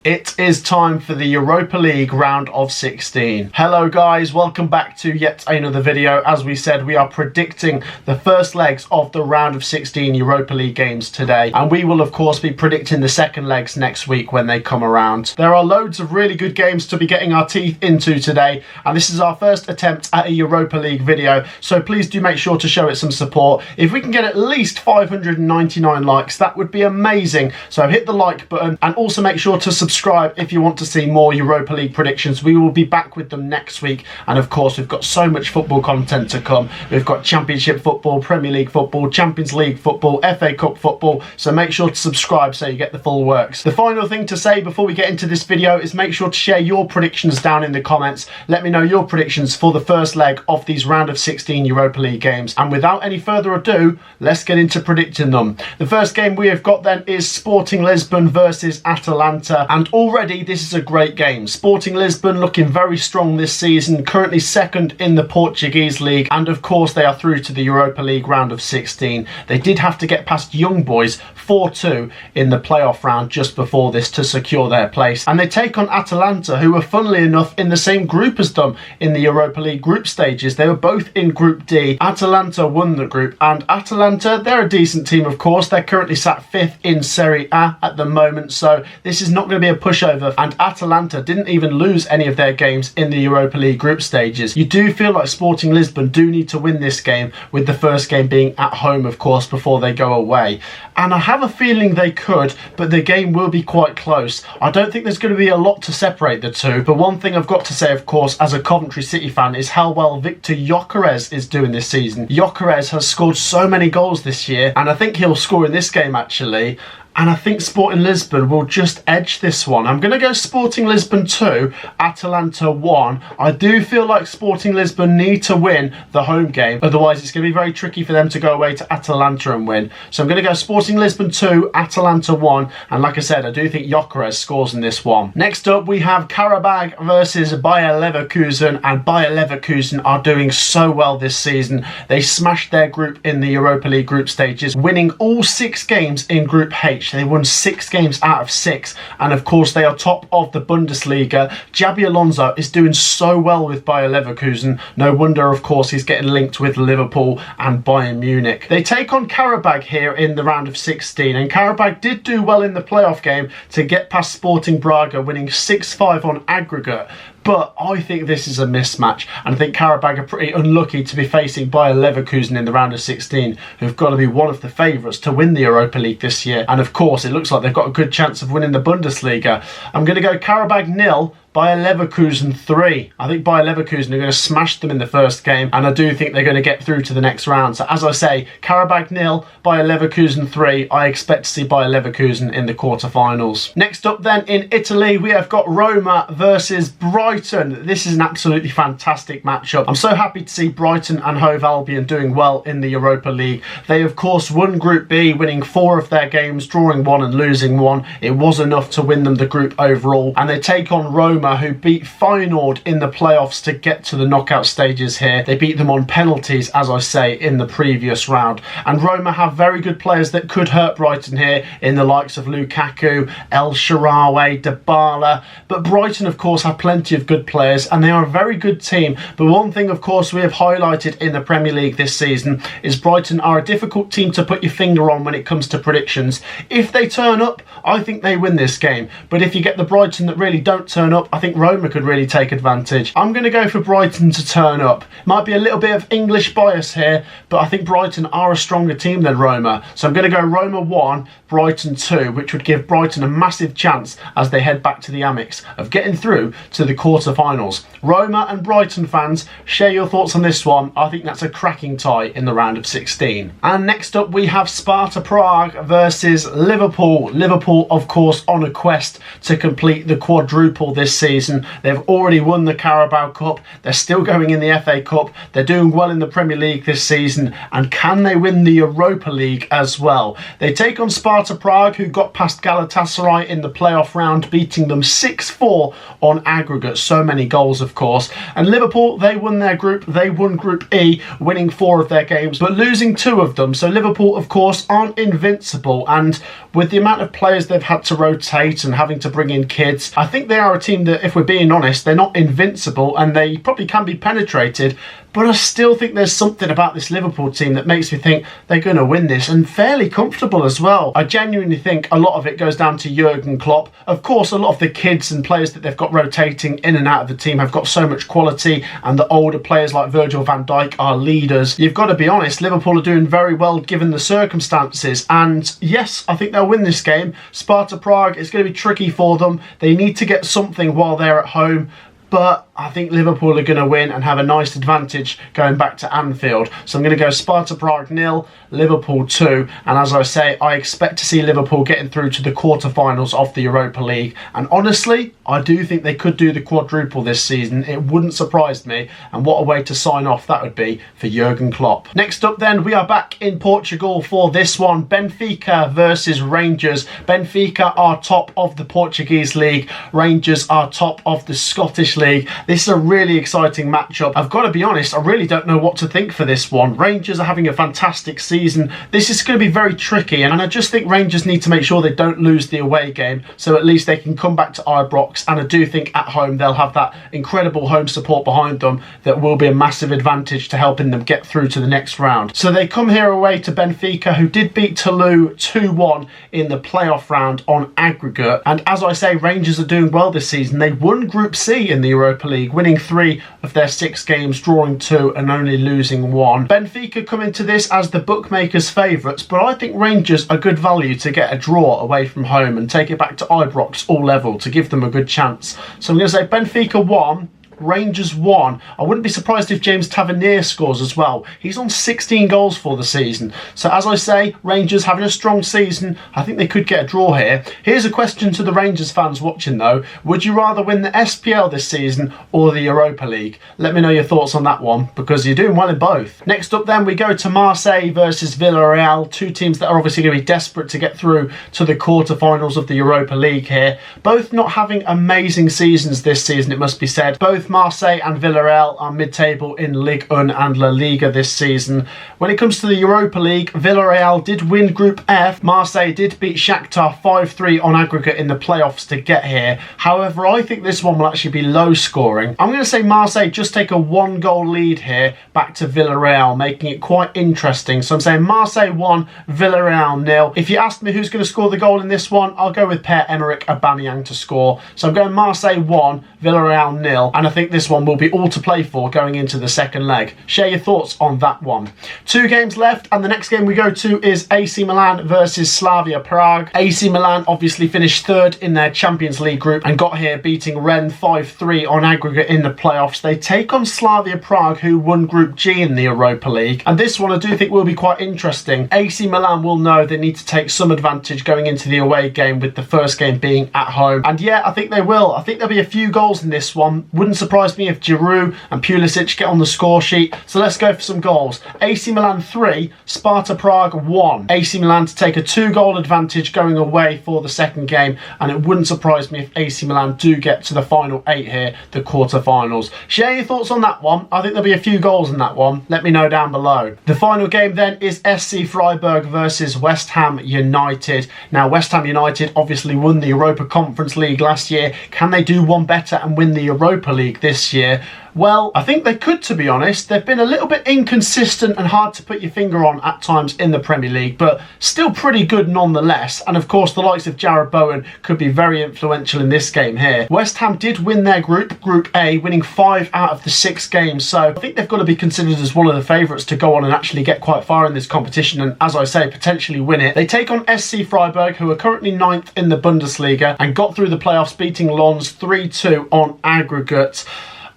It is time for the Europa League round of 16. Hello guys, welcome back to yet another video. As we said, we are predicting the first legs of the round of 16 Europa League games today. And we will of course be predicting the second legs next week when they come around. There are loads of really good games to be getting our teeth into today. And this is our first attempt at a Europa League video. So please do make sure to show it some support. If we can get at least 599 likes, that would be amazing. So hit the like button and also make sure to subscribe if you want to see more Europa League predictions. We will be back with them next week, and of course we've got so much football content to come. We've got Championship football, Premier League football, Champions League football, FA Cup football, so make sure to subscribe so you get the full works. The final thing to say before we get into this video is make sure to share your predictions down in the comments. Let me know your predictions for the first leg of these round of 16 Europa League games, and without any further ado, let's get into predicting them. The first game we have got then is Sporting Lisbon versus Atalanta, and already this is a great game. Sporting Lisbon looking very strong this season, currently second in the Portuguese league, and of course they are through to the Europa League round of 16. They did have to get past Young Boys 4-2 in the playoff round just before this to secure their place, and they take on Atalanta, who were funnily enough in the same group as them in the Europa League group stages. They were both in Group D. Atalanta won the group, and Atalanta, they're a decent team of course. They're currently sat 5th in Serie A at the moment, so this is not going to be a pushover, and Atalanta didn't even lose any of their games in the Europa League group stages. You do feel like Sporting Lisbon do need to win this game, with the first game being at home of course before they go away, and I have a feeling they could, but the game will be quite close. I don't think there's going to be a lot to separate the two, but one thing I've got to say of course as a Coventry City fan is how well Victor Gyökeres is doing this season. Gyökeres has scored so many goals this year, and I think he'll score in this game actually. And I think Sporting Lisbon will just edge this one. I'm going to go Sporting Lisbon 2, Atalanta 1. I do feel like Sporting Lisbon need to win the home game. Otherwise, it's going to be very tricky for them to go away to Atalanta and win. So I'm going to go Sporting Lisbon 2, Atalanta 1. And like I said, I do think Gyökeres scores in this one. Next up, we have Qarabag versus Bayer Leverkusen. And Bayer Leverkusen are doing so well this season. They smashed their group in the Europa League group stages, winning all 6 games in Group H. They won 6 games out of 6, and of course they are top of the Bundesliga. Xabi Alonso is doing so well with Bayer Leverkusen. No wonder of course he's getting linked with Liverpool and Bayern Munich. They take on Qarabag here in the round of 16, and Qarabag did do well in the playoff game to get past Sporting Braga, winning 6-5 on aggregate. But I think this is a mismatch, and I think Qarabag are pretty unlucky to be facing Bayer Leverkusen in the round of 16, who've got to be one of the favourites to win the Europa League this year. And of course, it looks like they've got a good chance of winning the Bundesliga. I'm going to go Qarabag 0, Bayer Leverkusen 3. I think Bayer Leverkusen are going to smash them in the first game, and I do think they're going to get through to the next round. So as I say, Qarabag 0, Bayer Leverkusen 3. I expect to see Bayer Leverkusen in the quarterfinals. Next up then in Italy, we have got Roma versus Brighton. This is an absolutely fantastic matchup. I'm so happy to see Brighton and Hove Albion doing well in the Europa League. They of course won Group B, winning 4 of their games, drawing 1 and losing 1. It was enough to win them the group overall, and they take on Roma, who beat Feyenoord in the playoffs to get to the knockout stages here. They beat them on penalties, as I say, in the previous round. And Roma have very good players that could hurt Brighton here, in the likes of Lukaku, El Shaarawy, Dybala. But Brighton, of course, have plenty of good players, and they are a very good team. But one thing, of course, we have highlighted in the Premier League this season is Brighton are a difficult team to put your finger on when it comes to predictions. If they turn up, I think they win this game. But if you get the Brighton that really don't turn up, I think Roma could really take advantage. I'm going to go for Brighton to turn up. Might be a little bit of English bias here, but I think Brighton are a stronger team than Roma. So I'm going to go Roma 1, Brighton 2, which would give Brighton a massive chance as they head back to the Amex of getting through to the quarterfinals. Roma and Brighton fans, share your thoughts on this one. I think that's a cracking tie in the round of 16. And next up we have Sparta Prague versus Liverpool. Liverpool, of course, on a quest to complete the quadruple this season. They've already won the Qarabag Cup. They're still going in the FA Cup. They're doing well in the Premier League this season. And can they win the Europa League as well? They take on Sparta Prague, who got past Galatasaray in the playoff round, beating them 6-4 on aggregate. So many goals, of course. And Liverpool, they won their group. They won Group E, winning 4 of their games, but losing 2 of them. So Liverpool, of course, aren't invincible. And with the amount of players they've had to rotate and having to bring in kids, I think they are a team that, if we're being honest, they're not invincible and they probably can be penetrated. But I still think there's something about this Liverpool team that makes me think they're going to win this, and fairly comfortable as well. I genuinely think a lot of it goes down to Jurgen Klopp. Of course, a lot of the kids and players that they've got rotating in and out of the team have got so much quality, and the older players like Virgil van Dijk are leaders. You've got to be honest, Liverpool are doing very well given the circumstances, and yes, I think they'll win this game. Sparta Prague is going to be tricky for them. They need to get something while they're at home, but I think Liverpool are going to win and have a nice advantage going back to Anfield. So I'm going to go Sparta Prague 0, Liverpool 2. And as I say, I expect to see Liverpool getting through to the quarterfinals of the Europa League. And honestly, I do think they could do the quadruple this season. It wouldn't surprise me. And what a way to sign off that would be for Jurgen Klopp. Next up then, we are back in Portugal for this one. Benfica versus Rangers. Benfica are top of the Portuguese league. Rangers are top of the Scottish league. This is a really exciting matchup. I've got to be honest, I really don't know what to think for this one. Rangers are having a fantastic season. This is going to be very tricky, and I just think Rangers need to make sure they don't lose the away game, so at least they can come back to Ibrox, and I do think at home they'll have that incredible home support behind them that will be a massive advantage to helping them get through to the next round. So they come here away to Benfica, who did beat Toulouse 2-1 in the playoff round on aggregate, and as I say, Rangers are doing well this season. They won Group C in the Europa League, winning 3 of their 6 games, drawing 2 and only losing 1. Benfica come into this as the bookmakers' favourites, but I think Rangers are good value to get a draw away from home and take it back to Ibrox all level to give them a good chance. So I'm going to say Benfica 1, Rangers 1. I wouldn't be surprised if James Tavernier scores as well. He's on 16 goals for the season. So as I say, Rangers having a strong season. I think they could get a draw here. Here's a question to the Rangers fans watching though. Would you rather win the SPL this season or the Europa League? Let me know your thoughts on that one, because you're doing well in both. Next up then, we go to Marseille versus Villarreal. 2 teams that are obviously going to be desperate to get through to the quarterfinals of the Europa League here. Both not having amazing seasons this season, it must be said. Both Marseille and Villarreal are mid-table in Ligue 1 and La Liga this season. When it comes to the Europa League, Villarreal did win Group F. Marseille did beat Shakhtar 5-3 on aggregate in the playoffs to get here. However, I think this one will actually be low scoring. I'm going to say Marseille just take a 1-goal lead here back to Villarreal, making it quite interesting. So I'm saying Marseille 1, Villarreal 0. If you asked me who's going to score the goal in this one, I'll go with Pierre-Emerick Aubameyang to score. So I'm going Marseille 1, Villarreal 0, and I think this one will be all to play for going into the second leg. Share your thoughts on that one. 2 games left, and the next game we go to is AC Milan versus Slavia Prague. AC Milan obviously finished 3rd in their Champions League group and got here beating Rennes 5-3 on aggregate in the playoffs. They take on Slavia Prague, who won Group G in the Europa League, and this one I do think will be quite interesting. AC Milan will know they need to take some advantage going into the away game, with the first game being at home, and yeah, I think they will. I think there'll be a few goals in this one. Wouldn't surprise me if Giroud and Pulisic get on the score sheet. So let's go for some goals. AC Milan 3, Sparta Prague 1. AC Milan to take a 2-goal advantage going away for the second game, and it wouldn't surprise me if AC Milan do get to the final 8 here, the quarterfinals. Share your thoughts on that one. I think there'll be a few goals in that one. Let me know down below. The final game then is SC Freiburg versus West Ham United. Now, West Ham United obviously won the Europa Conference League last year. Can they do one better and win the Europa League this year? Well, I think they could, to be honest. They've been a little bit inconsistent and hard to put your finger on at times in the Premier League, but still pretty good nonetheless. And of course, the likes of Jared Bowen could be very influential in this game here. West Ham did win their group, Group A, winning 5 out of the 6 games. So I think they've got to be considered as one of the favourites to go on and actually get quite far in this competition, and as I say, potentially win it. They take on SC Freiburg, who are currently 9th in the Bundesliga and got through the playoffs beating Lens 3-2 on aggregate.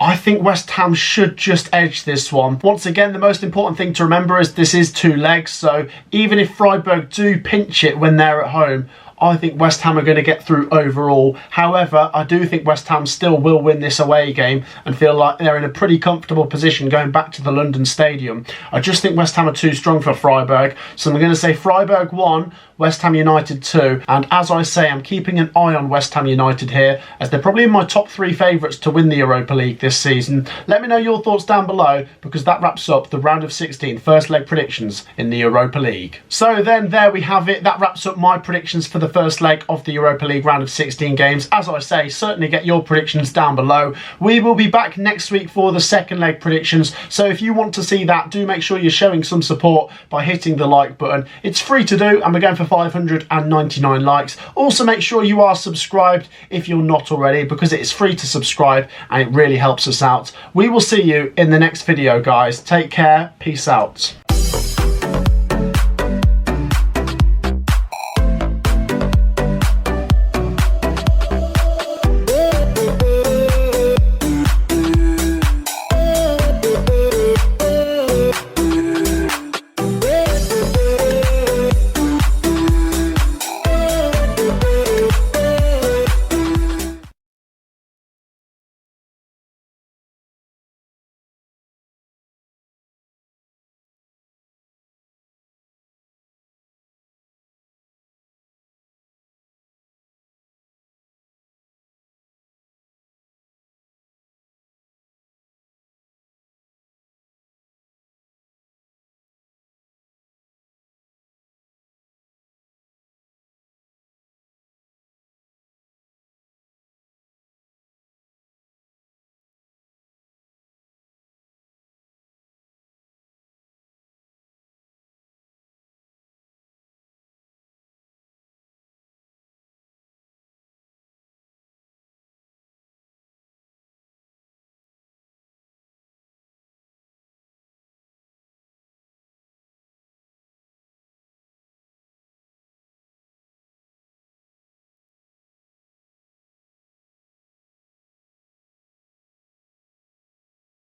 I think West Ham should just edge this one. Once again, the most important thing to remember is this is 2 legs, so even if Freiburg do pinch it when they're at home, I think West Ham are going to get through overall. However, I do think West Ham still will win this away game and feel like they're in a pretty comfortable position going back to the London Stadium. I just think West Ham are too strong for Freiburg, so I'm going to say Freiburg 1, West Ham United 2, and as I say, I'm keeping an eye on West Ham United here, as they're probably in my top 3 favourites to win the Europa League this season. Let me know your thoughts down below, because that wraps up the round of 16 first leg predictions in the Europa League. So then there we have it, that wraps up my predictions for the first leg of the Europa League round of 16 games. As I say, certainly get your predictions down below. We will be back next week for the second leg predictions, so if you want to see that, do make sure you're showing some support by hitting the like button. It's free to do, and we're going for 599 likes. Also make sure you are subscribed if you're not already, because it is free to subscribe and it really helps us out. We will see you in the next video, guys. Take care, peace out.